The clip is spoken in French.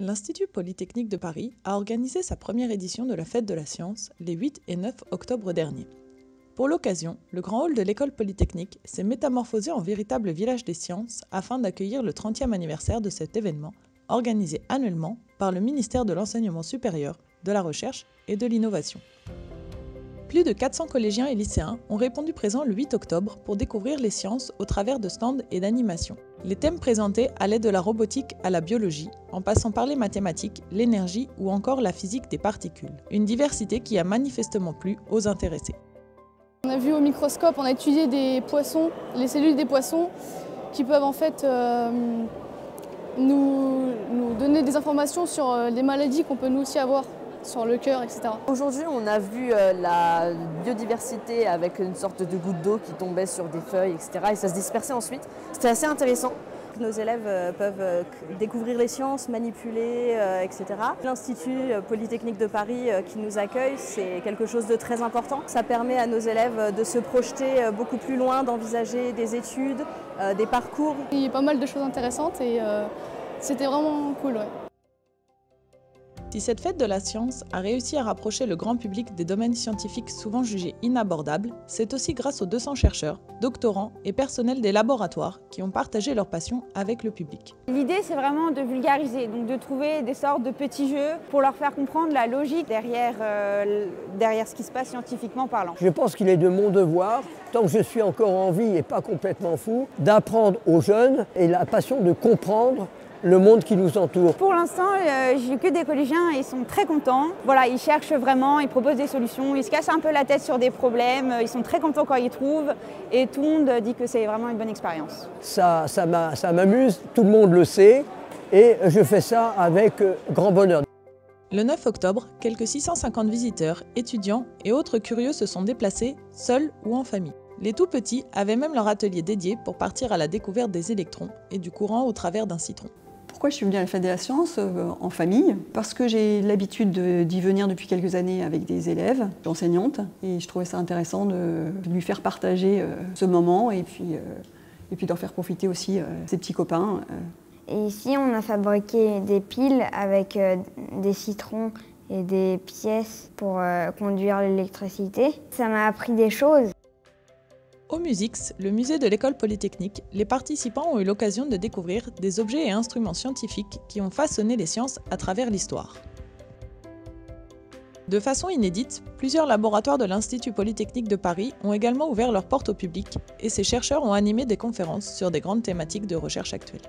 L'Institut Polytechnique de Paris a organisé sa première édition de la Fête de la Science les 8 et 9 octobre dernier. Pour l'occasion, le grand hall de l'école polytechnique s'est métamorphosé en véritable village des sciences afin d'accueillir le 30e anniversaire de cet événement, organisé annuellement par le ministère de l'Enseignement supérieur, de la Recherche et de l'Innovation. Plus de 400 collégiens et lycéens ont répondu présents le 8 octobre pour découvrir les sciences au travers de stands et d'animations. Les thèmes présentés allaient de la robotique à la biologie, en passant par les mathématiques, l'énergie ou encore la physique des particules. Une diversité qui a manifestement plu aux intéressés. On a vu au microscope, on a étudié des poissons, les cellules des poissons qui peuvent en fait nous donner des informations sur les maladies qu'on peut nous aussi avoir, sur le cœur, etc. Aujourd'hui, on a vu la biodiversité avec une sorte de goutte d'eau qui tombait sur des feuilles, etc. Et ça se dispersait ensuite. C'était assez intéressant. Nos élèves peuvent découvrir les sciences, manipuler, etc. L'Institut Polytechnique de Paris qui nous accueille, c'est quelque chose de très important. Ça permet à nos élèves de se projeter beaucoup plus loin, d'envisager des études, des parcours. Il y a pas mal de choses intéressantes et c'était vraiment cool. Ouais. Si cette fête de la science a réussi à rapprocher le grand public des domaines scientifiques souvent jugés inabordables, c'est aussi grâce aux 200 chercheurs, doctorants et personnels des laboratoires qui ont partagé leur passion avec le public. L'idée, c'est vraiment de vulgariser, donc de trouver des sortes de petits jeux pour leur faire comprendre la logique derrière ce qui se passe scientifiquement parlant. Je pense qu'il est de mon devoir, tant que je suis encore en vie et pas complètement fou, d'apprendre aux jeunes et la passion de comprendre le monde qui nous entoure. Pour l'instant, j'ai que des collégiens et ils sont très contents. Voilà, ils cherchent vraiment, ils proposent des solutions, ils se cassent un peu la tête sur des problèmes, ils sont très contents quand ils trouvent et tout le monde dit que c'est vraiment une bonne expérience. Ça m'amuse, tout le monde le sait et je fais ça avec grand bonheur. Le 9 octobre, quelques 650 visiteurs, étudiants et autres curieux se sont déplacés, seuls ou en famille. Les tout-petits avaient même leur atelier dédié pour partir à la découverte des électrons et du courant au travers d'un citron. Pourquoi je suis venue à la Fête de la Science en famille? Parce que j'ai l'habitude d'y venir depuis quelques années avec des élèves, enseignantes, et je trouvais ça intéressant de lui faire partager ce moment et puis d'en faire profiter aussi ses petits copains. Et ici, on a fabriqué des piles avec des citrons et des pièces pour conduire l'électricité. Ça m'a appris des choses. Au Musix, le musée de l'école polytechnique, les participants ont eu l'occasion de découvrir des objets et instruments scientifiques qui ont façonné les sciences à travers l'histoire. De façon inédite, plusieurs laboratoires de l'Institut Polytechnique de Paris ont également ouvert leurs portes au public et ces chercheurs ont animé des conférences sur des grandes thématiques de recherche actuelles.